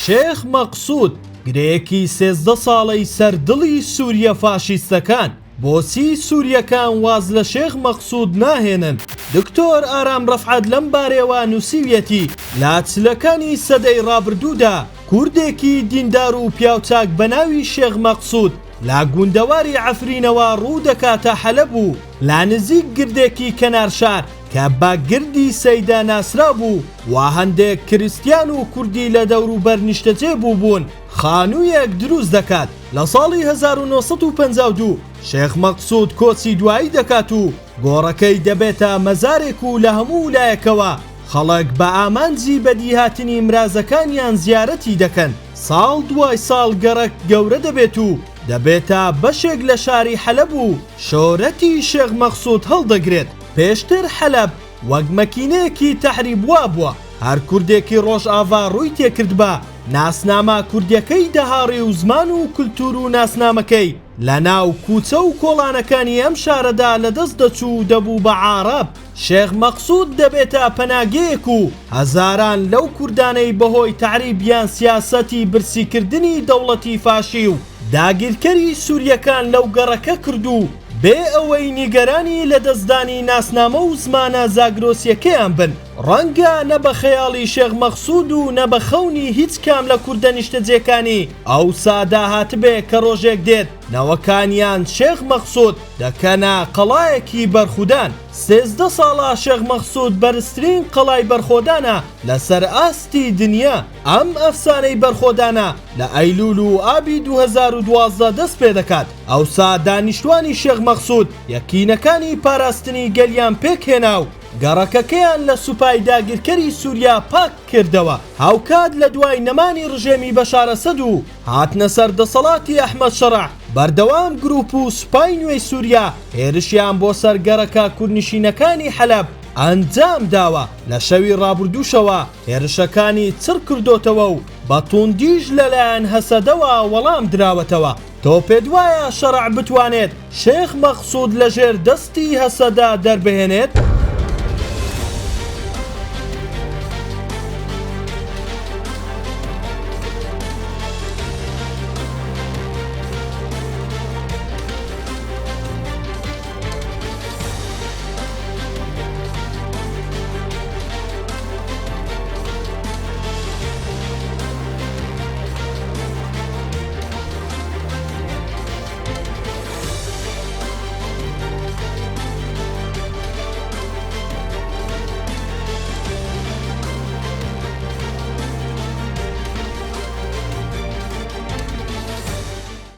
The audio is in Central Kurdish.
شێخ مەقسوود گرەیەکی 13 ساڵەی سەردڵی سووریە فاشیستەکان بۆچی سووریەکان واز لە شێخ مەقسوود ناهێنن؟ دکتۆر ئارام ڕەفعەت لەم بارەیەوە نووسیویەتی لە چلەکانی سەدەی ڕابردوودا کوردێکی دیندار و پیاوچاک بە ناوی شێخ مەقسوود لا گوندەواری عەفرینەوە ڕوو دەکاتە حەلەب و لا نزیک گردێکی کەنارشار کە بە گردی سەیدا ناسرا بوو و هەندێک کریستیان و کوردی لە دەوروبەر نیشتەجێ بوو بوون خانوویەک دروست دەکات. لە ساڵی 1952 شێخ مەقسوود کۆچی دوایی دەکات و گۆڕەکەی دەبێتە مەزارێک و لە هەموو ویلایەکەوە خەڵک بە ئامانجی بەدیهاتنی مرازەکانیان زیارەتی دەکەن. ساڵ دوای ساڵ گەڕەک گەورە دەبێت و دەبێتە بەشێک لە شاری حەلەب و شۆرەتی شێخ مەقسوود هەڵدەگرێت. پێشتر حەلەب وەک مەکینەیەکی تەحریب وا بووە، هەر کوردێکی ڕۆژئاوا ڕووی تێکرد بە ناسنامە کوردیەکەی دەهاڕی و زمان و کولتور و ناسنامەکەی لە ناو کوچە و کۆڵانەکانی ئەم شارەدا لەدەست دەچوو دەبوو بە عارەب. شێخ مەقسوود دەبێتە پەناگەیەک و هەزاران لەو کوردانەی بەهۆی تەحریبیان سیاسەتی برسیکردنی دەوڵەتی فاشی و داگیرکەری سووریەکان لەو گەڕەکە کردو بێ ئەوەی نیگەرانی لە دەستدانی ناسنامە و زمانە زاگرۆسیەکەیان بن. ڕەنگە نە بە خەیاڵی شێخ مەقسوود و نە بە خەونی هیچ کام لە کوردە نیشتەجێکانی ئەو سادا هاتبێ کە ڕۆژێک دێت نەوەکانیان شێخ مەقسوود دەکەنە قەڵایەکی بەرخودان. 13 ساڵە شێخ مەقسوود بەرزترین قەڵای بەرخۆدانە لەسەر ئاستی دنیا. ئەم ئەفسانەی بەرخۆدانە لە ئەیلول و ئابی 2012 دەست پێ دەکات. ئەوسا دانیشتوانی شێخ مەقسوود یەکینەکانی پاراستنی گەلیان پێکهێنا و گەڕەکەکەیان لە سوپای داگیرکەری سووریا پاک کردەوە. هاوکات لە دوای نەمانی ڕژێمی بەشار ئەسەد و هاتنە سەر دەسەڵاتی ئەحمەد شەڕع بەردەوام گروپ و سوپای نوێی سووریا هێرشیان بۆ سەر گەڕەکە کوردنشینەکانی حەلەب ئەنجام داوە. لە شەوی ڕابردووشەوە هێرشەکانی چڕ کردوتەوە و بە توندیش لەلایەن هەسەدەوە وەڵام دراوەتەوە. تۆ پێت وایە شەڕع بتوانێت شێخ مەقسوود لەژێر دەستی هەسەدا دەربهێنێت؟